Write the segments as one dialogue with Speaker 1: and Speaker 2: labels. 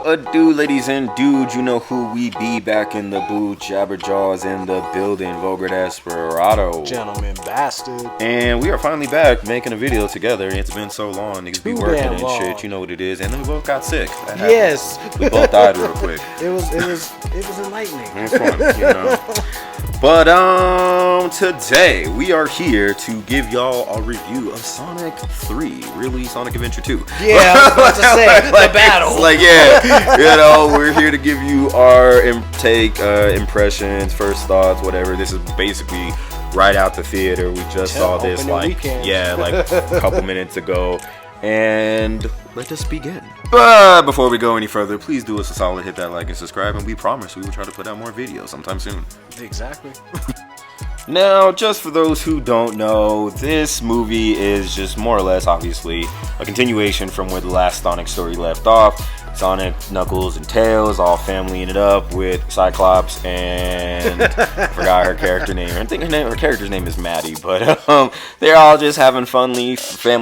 Speaker 1: ado, ladies and dudes, you know who we be back in the booth. JabberJaws in the building, Vulgar Desperado.
Speaker 2: Gentleman Bastard.
Speaker 1: And we are finally back making a video together. It's been so long, niggas be working and
Speaker 2: long.
Speaker 1: shit, you know what it is. And then we both got sick.
Speaker 2: Yes.
Speaker 1: We both died real quick.
Speaker 2: It was enlightening.
Speaker 1: It was fun, you know. But today we are here to give y'all a review of Sonic 3, really Sonic Adventure 2.
Speaker 2: Yeah, I was about to say the battle.
Speaker 1: Like, yeah, you know, we're here to give you our impressions, first thoughts, whatever. This is basically right out the theater. We just saw this like a couple minutes ago. And let us begin. But before we go any further, please do us a solid, hit that like and subscribe, and we promise we will try to put out more videos sometime soon.
Speaker 2: Exactly.
Speaker 1: Now, just for those who don't know, this movie is just more or less, obviously, a continuation from where the last Sonic story left off. Sonic, Knuckles, and Tails all familying it up with Cyclops and I forgot her character name. I think her character's name is Maddie, but they're all just having family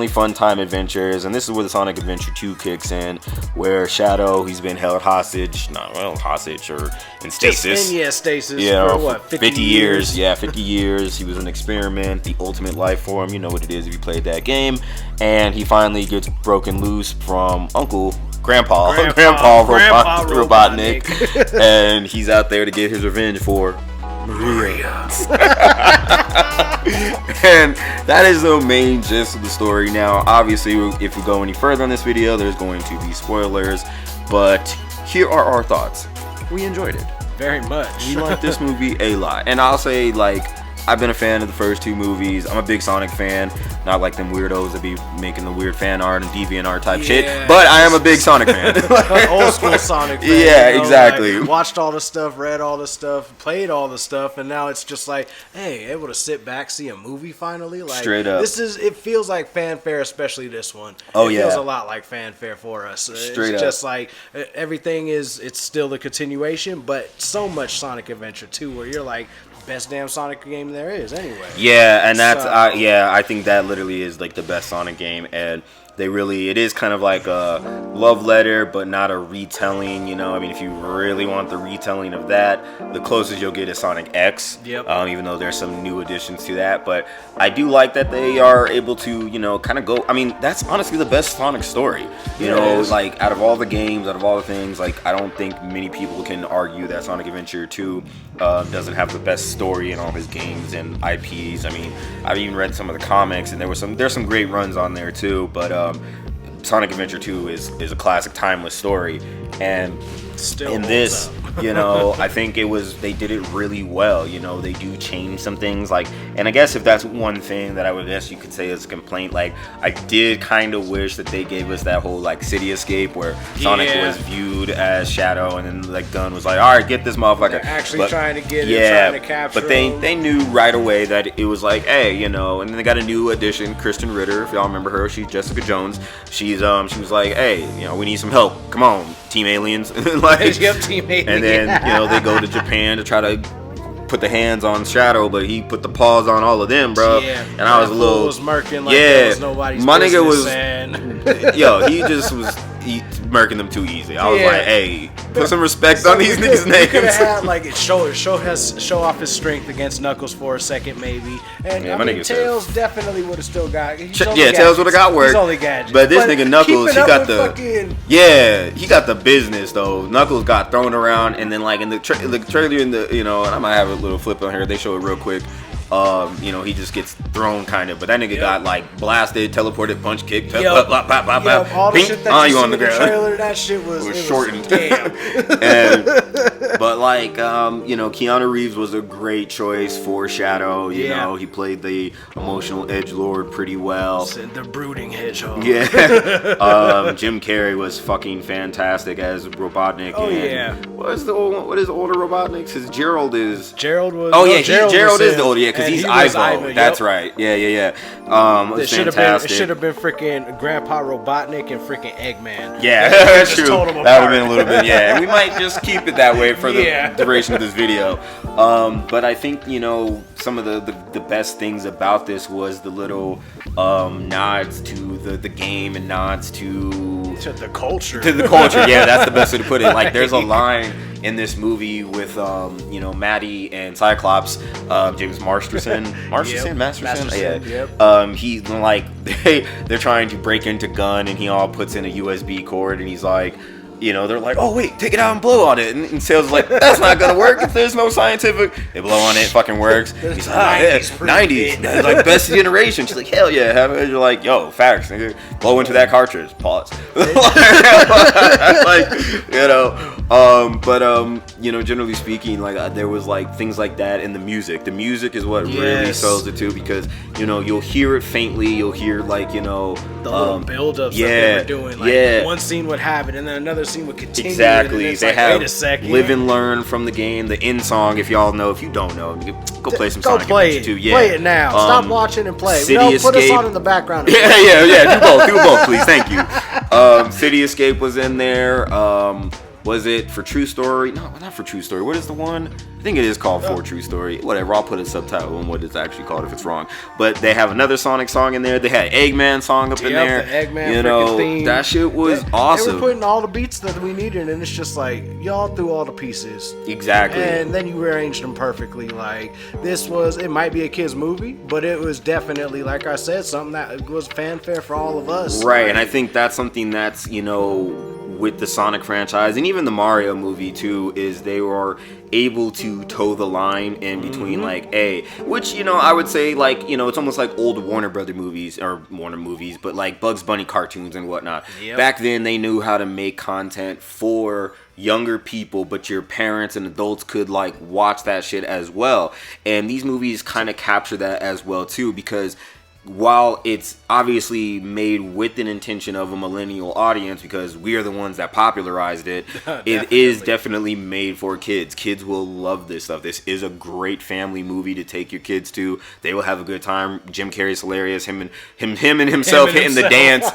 Speaker 1: fun time adventures. And this is where the Sonic Adventure 2 kicks in, where Shadow, he's been held hostage, or in stasis.
Speaker 2: Stasis.
Speaker 1: Yeah,
Speaker 2: for what?
Speaker 1: 50 years. Yeah, 50 years. He was an experiment, the ultimate life form. You know what it is if you played that game. And he finally gets broken loose from Grandpa Robotnik, and he's out there to get his revenge for Maria. And that is the main gist of the story. Now, obviously, if we go any further on this video, there's going to be spoilers, but here are our thoughts. We enjoyed it.
Speaker 2: Very much.
Speaker 1: We liked this movie a lot, and I'll say, I've been a fan of the first two movies. I'm a big Sonic fan, not like them weirdos that be making the weird fan art and deviant art type shit, but I am a big Sonic fan.
Speaker 2: Old school Sonic fan.
Speaker 1: Yeah, exactly.
Speaker 2: Watched all the stuff, read all the stuff, played all the stuff, and now it's just like, hey, able to sit back, see a movie finally.
Speaker 1: Straight up.
Speaker 2: It feels like fanfare, especially this one.
Speaker 1: Oh,
Speaker 2: it
Speaker 1: yeah.
Speaker 2: feels a lot like fanfare for us. It's just like, everything it's still a continuation, but so much Sonic Adventure 2 where you're like, best damn Sonic game there is anyway.
Speaker 1: Yeah, and that's I think that literally is like the best Sonic game, and it is kind of like a love letter, but not a retelling, you know. I mean, if you really want the retelling of that, the closest you'll get is Sonic X.
Speaker 2: Yep.
Speaker 1: Even though there's some new additions to that, but I do like that they are able to, you know, kind of go. I mean, that's honestly the best Sonic story. You know, like out of all the games, out of all the things, like I don't think many people can argue that Sonic Adventure 2 doesn't have the best story in all his games and IPs. I mean, I've even read some of the comics, and there's some great runs on there too, but Sonic Adventure 2 is a classic, timeless story, and
Speaker 2: still
Speaker 1: in this, you know, I think they did it really well. You know, they do change some things, and I guess if that's one thing that I would guess you could say is a complaint, I did kind of wish that they gave us that whole city escape where Sonic was viewed as Shadow, and then Gunn was like, all right, get this motherfucker.
Speaker 2: They're actually trying to get him, trying to capture
Speaker 1: but they knew right away that it was like, hey, you know, and then they got a new addition, Kristen Ritter, if y'all remember her, she's Jessica Jones. She was like, hey, you know, we need some help, come on, Team Aliens.
Speaker 2: Team Aliens.
Speaker 1: And then, you know, they go to Japan to try to put the hands on Shadow, but he put the paws on all of them, bro.
Speaker 2: Yeah,
Speaker 1: and I was a little
Speaker 2: murking like that was nobody's
Speaker 1: my nigga was
Speaker 2: and...
Speaker 1: yo, he just was murking them too easy. I was like, hey, put some respect on these niggas' names.
Speaker 2: Could have had show off his strength against Knuckles for a second, maybe. And I mean, Tails definitely would have still got.
Speaker 1: Tails would have got work.
Speaker 2: He's only gadgets.
Speaker 1: But this nigga Knuckles, he got he got the business though. Knuckles got thrown around, and then in the trailer, and I might have a little flip on here. They show it real quick. You know, he just gets thrown kind of, but that nigga got blasted, teleported, punch, kick, all
Speaker 2: the shit that you see
Speaker 1: on the
Speaker 2: in the trailer, that shit was
Speaker 1: shortened.
Speaker 2: Damn.
Speaker 1: But you know, Keanu Reeves was a great choice for Shadow. You know, he played the emotional edgelord pretty well.
Speaker 2: The brooding hedgehog.
Speaker 1: Yeah. Jim Carrey was fucking fantastic as Robotnik.
Speaker 2: Oh
Speaker 1: what is the older Robotnik? Because Gerald was.
Speaker 2: Gerald
Speaker 1: is the older. Yeah, because he's Ivo. That's right. Yeah.
Speaker 2: It should have been freaking Grandpa Robotnik and freaking Eggman.
Speaker 1: Yeah, that's true. That would have been a little bit. Yeah, and we might just keep it that way for the duration of this video. But I think, you know, some of the best things about this was the little nods to the game and nods to
Speaker 2: to the culture.
Speaker 1: To the culture, yeah, that's the best way to put it. Like, there's a line in this movie with Maddie and Cyclops, James Masterson, yeah. He's like, they're trying to break into gun, and he all puts in a USB cord, and he's like, they're like, oh wait, take it out and blow on it, and Sales is like, that's not gonna work if there's no scientific. They blow on it, fucking works. He's like, 90s, like best generation. She's like, hell yeah, have it. You're like, yo, facts, nigga. Blow into that cartridge. Pause. Generally speaking, like there was like things like that in the music. The music is what really sells it too, because you'll hear it faintly. You'll hear like the
Speaker 2: little build-ups that they were doing. Like one scene would have it, and then another scene would continue.
Speaker 1: Exactly. They
Speaker 2: like,
Speaker 1: have
Speaker 2: wait a second.
Speaker 1: Live and learn from the game. The end song, if y'all know, if you don't know, go play some Sonic Adventure 2. Yeah.
Speaker 2: Play it now. Stop watching and play. Put us on in the background.
Speaker 1: Yeah. Do both, please. Thank you. City Escape was in there. Was it For True Story? No, not For True Story. What is the one? I think it is called For True Story. Whatever, I'll put a subtitle on what it's actually called if it's wrong. But they have another Sonic song in there. They had Eggman song up in there.
Speaker 2: The Eggman theme.
Speaker 1: That shit was awesome.
Speaker 2: They were putting all the beats that we needed, and it's just like, y'all threw all the pieces.
Speaker 1: Exactly.
Speaker 2: And then you arranged them perfectly. Like, it might be a kid's movie, but it was definitely, like I said, something that was fanfare for all of us.
Speaker 1: Right,
Speaker 2: like,
Speaker 1: and I think that's something that's, with the Sonic franchise and even the Mario movie too, is they were able to toe the line in between which I would say it's almost like old Warner movies, but like Bugs Bunny cartoons and whatnot. Yep. Back then they knew how to make content for younger people, but your parents and adults could like watch that shit as well. And these movies kind of capture that as well too, because while it's obviously made with an intention of a millennial audience, because we are the ones that popularized it, it is definitely made for kids. Kids will love this stuff. This is a great family movie to take your kids to. They will have a good time. Jim Carrey's hilarious. Him and himself hitting the dance,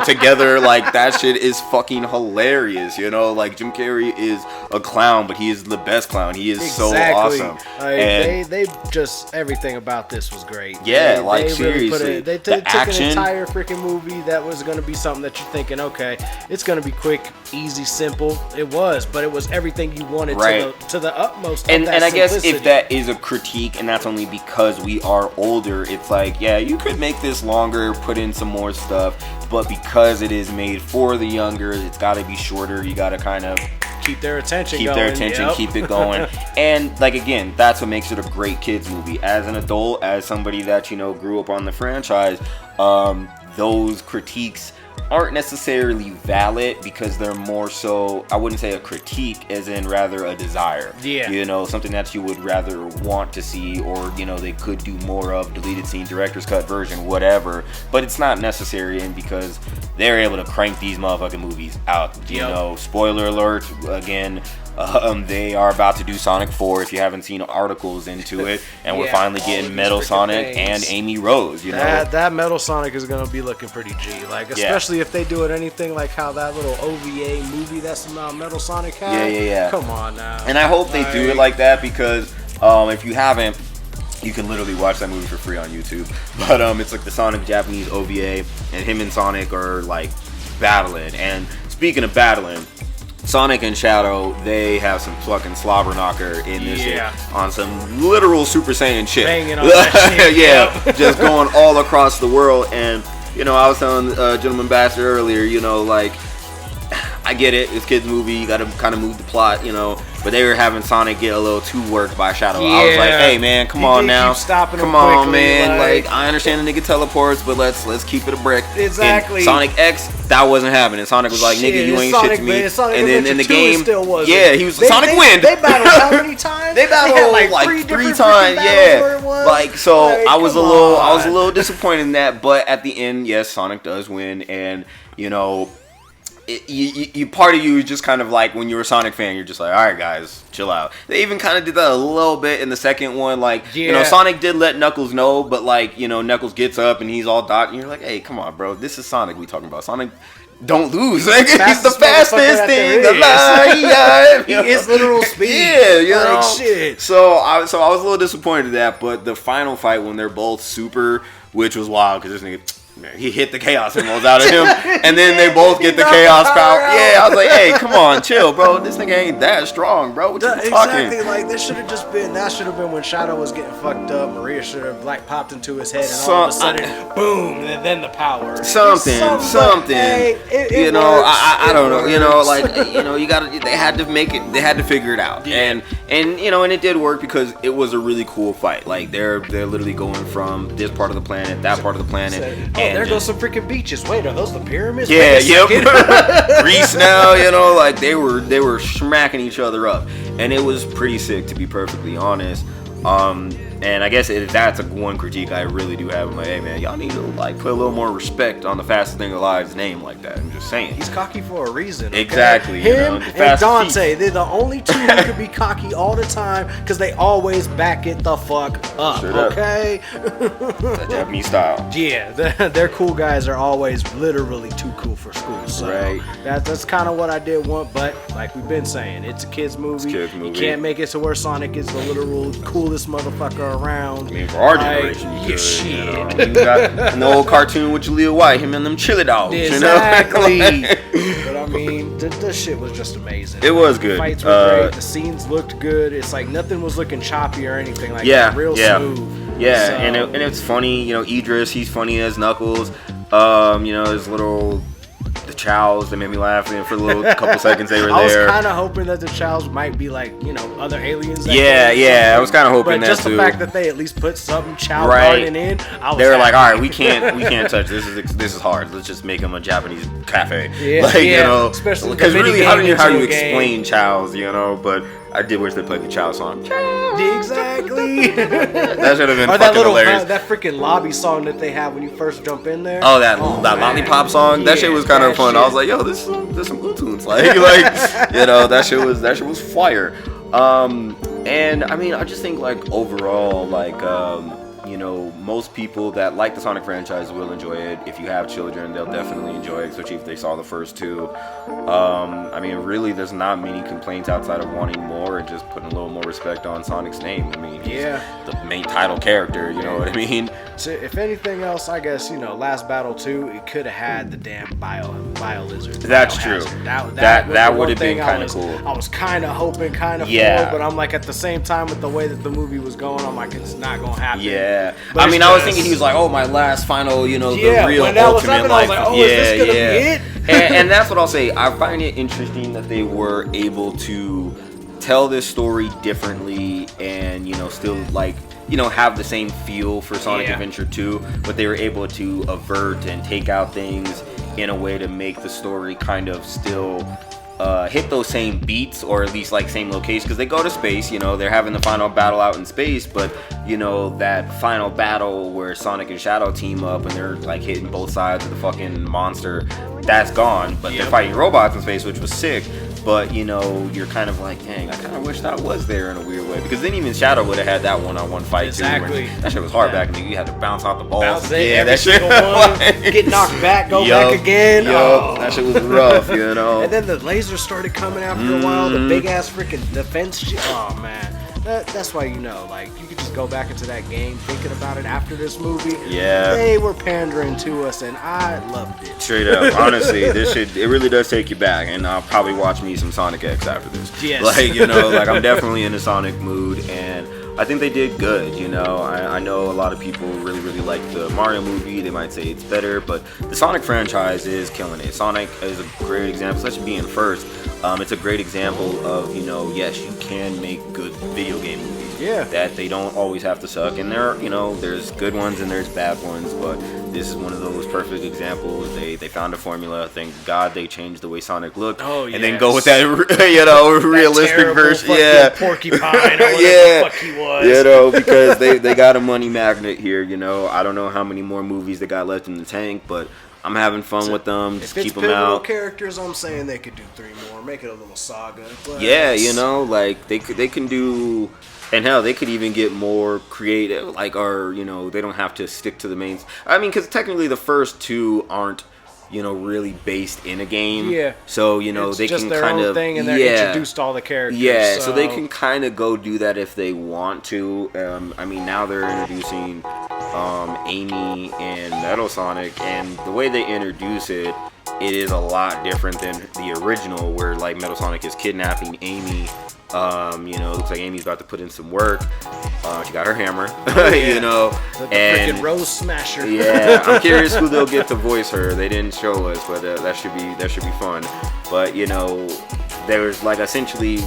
Speaker 1: together. Like, that shit is fucking hilarious. Like, Jim Carrey is a clown, but he is the best clown. He is so awesome.
Speaker 2: And they just, everything about this was great.
Speaker 1: Yeah,
Speaker 2: seriously. They took an entire freaking movie that was going to be something that you're thinking, okay, it's going to be quick, easy, simple. It was, but it was everything you wanted to the utmost.
Speaker 1: And I guess if that is a critique, and that's only because we are older, it's like, yeah, you could make this longer, put in some more stuff, but because it is made for the younger, it's got to be shorter. You got to kind of
Speaker 2: keep their attention,
Speaker 1: keep it going. And like, again, that's what makes it a great kids movie. As an adult, as somebody that grew up on the franchise, those critiques aren't necessarily valid, because they're more so, I wouldn't say a critique, as in rather a desire.
Speaker 2: Yeah.
Speaker 1: Something that you would rather want to see, or they could do more of, deleted scene, director's cut version, whatever. But it's not necessary, and because they're able to crank these motherfucking movies out. Spoiler alert again. They are about to do Sonic 4, if you haven't seen articles into it, and we're finally getting Metal Sonic and Amy Rose,
Speaker 2: That Metal Sonic is going to be looking pretty G, like, especially if they do it anything like how that little OVA movie that's Metal Sonic had.
Speaker 1: Yeah.
Speaker 2: Come on now.
Speaker 1: And I hope they do it like that, because if you haven't, you can literally watch that movie for free on YouTube. But it's like the Sonic Japanese OVA, and him and Sonic are like battling. And speaking of battling, Sonic and Shadow, they have some fucking slobber knocker in this shit, on some literal Super Saiyan shit.
Speaker 2: Banging on that shit.
Speaker 1: Just going all across the world. And I was telling Gentleman Bastard earlier, like, I get it, it's kids' movie, you gotta kind of move the plot, but they were having Sonic get a little too worked by Shadow. I was like, hey man, come on now, come on man, like, I understand the nigga teleports, but let's keep it a brick.
Speaker 2: Exactly.
Speaker 1: In Sonic X, that wasn't happening. Sonic was like, nigga, you ain't shit to me. And then in the game, he was Sonic Wind.
Speaker 2: They battled how many times?
Speaker 1: They battled like three times. Yeah, like, so I was a little disappointed in that, but at the end, yes, Sonic does win, and you part of you is just kind of like, when you're a Sonic fan, you're just like, all right guys, chill out. They even kind of did that a little bit in the second one, like, Sonic did let Knuckles know, but like, Knuckles gets up and he's all dot, and you're like, hey, come on bro, this is Sonic we talking about. Sonic don't lose. Like, he's the fastest thing alive.
Speaker 2: He is literal speed.
Speaker 1: Yeah,
Speaker 2: shit.
Speaker 1: So I was a little disappointed in that, but the final fight when they're both super, which was wild, because this nigga he hit the chaos emeralds out of him, and then they both get the chaos power. Yeah, I was like, hey, come on, chill, bro. This nigga ain't that strong, bro. What you talking?
Speaker 2: Exactly, like this should have just been. That should have been when Shadow was getting fucked up. Maria should have like popped into his head, and all of a sudden, boom, and then the power.
Speaker 1: Something.
Speaker 2: Hey, it
Speaker 1: I don't know. You know, like you got to. They had to make it. They had to figure it out, and and it did work because it was a really cool fight. Like they're literally going from this part of the planet, that part of the planet.
Speaker 2: And there goes some freaking beaches. Wait, are those the pyramids?
Speaker 1: Yeah, yep. Greece now, like they were smacking each other up, and it was pretty sick, to be perfectly honest. And I guess that's one critique I really do have. I'm like, hey man, y'all need to like put a little more respect on the fastest thing alive's name like that. I'm just saying.
Speaker 2: He's cocky for a reason. Okay?
Speaker 1: Exactly.
Speaker 2: Him and Dante, they're the only two who could be cocky all the time because they always back it the fuck up.
Speaker 1: Straight
Speaker 2: okay.
Speaker 1: That Japanese style.
Speaker 2: Yeah, their cool guys are always literally too cool for school. So
Speaker 1: right.
Speaker 2: That's kind of what I did want. But like we've been saying, it's a kids movie. You can't make it to where Sonic is the literal coolest motherfucker around.
Speaker 1: I mean, for our generation, you got an old cartoon with Jaleel White, him and them chili dogs.
Speaker 2: Exactly. But I mean, the shit was just amazing.
Speaker 1: It was good.
Speaker 2: The fights were great. The scenes looked good. It's like nothing was looking choppy or anything like that. Real smooth.
Speaker 1: Yeah, so, and it's funny. Idris, he's funny as Knuckles. His little. The Chows, they made me laugh for a little couple seconds they were there.
Speaker 2: I was kind of hoping that the Chows might be like, other aliens.
Speaker 1: Yeah, I was kind of hoping that too.
Speaker 2: But just the fact that they at least put something Chow garden in,
Speaker 1: they were like, all right, we can't touch this. This is hard. Let's just make them a Japanese cafe.
Speaker 2: Especially
Speaker 1: because really, how do you explain Chows? But I did wish they played the Chow song.
Speaker 2: Exactly.
Speaker 1: That should have been
Speaker 2: or
Speaker 1: fucking hilarious.
Speaker 2: That freaking lobby song that they have when you first jump in there.
Speaker 1: Oh, that lollipop song. That shit was kind of fun. I was like, yo, there's some good tunes. That shit was fire. And I mean, I just think like overall, most people that like the Sonic franchise will enjoy it. If you have children, they'll definitely enjoy it, especially if they saw the first two. I mean, really, there's not many complaints outside of wanting more and just putting a little more respect on Sonic's name. I mean, he's the main title character, you know what I mean?
Speaker 2: So if anything else, I guess, Last Battle 2, it could have had the damn bio lizard.
Speaker 1: That's true. That would have been kind of cool.
Speaker 2: I was kind of hoping for it, but I'm like, at the same time, with the way that the movie was going, I'm like, it's not going to happen.
Speaker 1: Yeah. But I mean, I was thinking he was like, oh, my last final, the real
Speaker 2: when that
Speaker 1: ultimate
Speaker 2: was happening, I was like, oh, is this gonna be it?
Speaker 1: and that's what I'll say. I find it interesting that they were able to tell this story differently and, still have the same feel for Sonic Adventure 2, but they were able to avert and take out things in a way to make the story kind of still hit those same beats, or at least like same location, because they go to space. They're having the final battle out in space, but that final battle where Sonic and Shadow team up and they're like hitting both sides of the fucking monster, that's gone. But they're fighting robots in space, which was sick. But you're kind of like, dang, I kind of wish that was there in a weird way, because then even Shadow would have had that one-on-one fight too. That shit was hard back in the day. You had to bounce out the balls.
Speaker 2: That shit. Get knocked back, go back again.
Speaker 1: That shit was rough,
Speaker 2: And then the lasers started coming after a while. The big ass freaking defense shit. Oh man. That's why you could just go back into that game thinking about it after this movie.
Speaker 1: Yeah.
Speaker 2: They were pandering to us, and I loved it.
Speaker 1: Straight up, honestly, it really does take you back, and I'll probably watch me some Sonic X after this.
Speaker 2: Yes.
Speaker 1: I'm definitely in a Sonic mood, and I think they did good. I know a lot of people really, really like the Mario movie. They might say it's better, but the Sonic franchise is killing it. Sonic is a great example, especially being first. It's a great example of, yes, you can make good video game movies.
Speaker 2: Yeah.
Speaker 1: That they don't always have to suck. And there's good ones and there's bad ones, but this is one of those perfect examples. They found a formula. Thank God they changed the way Sonic looked.
Speaker 2: Oh, yes.
Speaker 1: And then go with that, realistic version. Yeah.
Speaker 2: Porcupine or whatever the fuck he was.
Speaker 1: Because they got a money magnet here, I don't know how many more movies they got left in the tank, but I'm having fun with them. Just keep them out.
Speaker 2: Characters, I'm saying they could do 3 more, make it a little saga. But
Speaker 1: they can do, and hell, they could even get more creative. They don't have to stick to the main. I mean, because technically the first 2 aren't, really based in a game.
Speaker 2: Yeah.
Speaker 1: So
Speaker 2: it's
Speaker 1: they
Speaker 2: just
Speaker 1: can
Speaker 2: their
Speaker 1: kind
Speaker 2: own
Speaker 1: of
Speaker 2: thing, and they're introduced all the characters.
Speaker 1: Yeah. So they can kind of go do that if they want to. I mean, now they're introducing Amy and Metal Sonic, and the way they introduce it, it is a lot different than the original, where like Metal Sonic is kidnapping Amy. It looks like Amy's about to put in some work. She got her hammer,
Speaker 2: the
Speaker 1: and
Speaker 2: freaking Rose Smasher.
Speaker 1: Yeah, I'm curious who they'll get to voice her. They didn't show us, but that should be fun. But there's like essentially,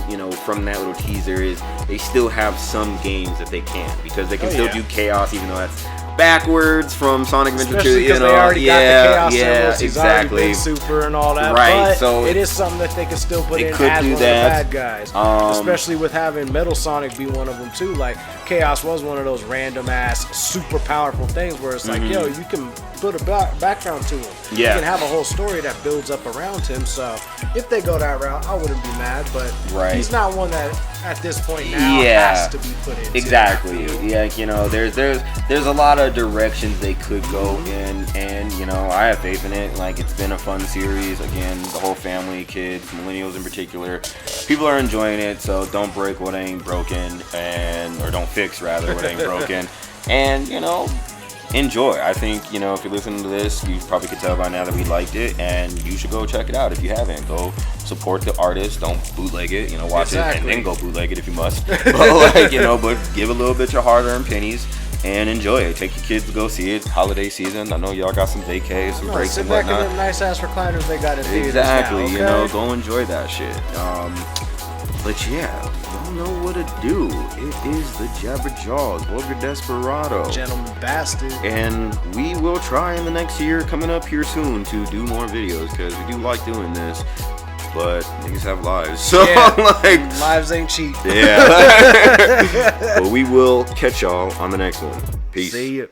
Speaker 1: from that little teaser is they still have some games that they can, because they can still do chaos, even though that's backwards from Sonic Adventure 2.
Speaker 2: Because they already got the chaos symbols. He's already been super and all that.
Speaker 1: Right,
Speaker 2: but
Speaker 1: so
Speaker 2: it is something that they can still put in as
Speaker 1: one
Speaker 2: of the
Speaker 1: that.
Speaker 2: bad guys. Especially with having Metal Sonic be one of them too. Like Chaos was one of those random ass super powerful things where it's like, yo, you can put a background to him.
Speaker 1: Yeah.
Speaker 2: You can have a whole story that builds up around him. So if they go that route, I wouldn't be mad. But he's not one that at this point now has to be put in.
Speaker 1: Exactly. Yeah, there's a lot of directions they could go in, and I have faith in it. Like, it's been a fun series. Again, the whole family, kids, millennials in particular, people are enjoying it. So don't break what ain't broken, or don't fix rather what ain't broken, and enjoy. I think if you're listening to this, you probably could tell by now that we liked it, and you should go check it out if you haven't. Go support the artist. Don't bootleg it. Watch it and then go bootleg it if you must. But but give a little bit your hard-earned pennies and enjoy it. Take your kids to go see it. Holiday season. I know y'all got some vacays, some breaks and whatnot.
Speaker 2: Sit back in them nice ass recliners they got in theaters
Speaker 1: exactly.
Speaker 2: now, okay?
Speaker 1: Go enjoy that shit. But yeah, y'all know what to do. It is the JabberJaws, Vulgar Desperado,
Speaker 2: Gentleman Bastard,
Speaker 1: and we will try in the next year, coming up here soon, to do more videos, because we do like doing this. But niggas have lives, so
Speaker 2: lives ain't cheap.
Speaker 1: Yeah. But we will catch y'all on the next one. Peace.
Speaker 2: See ya.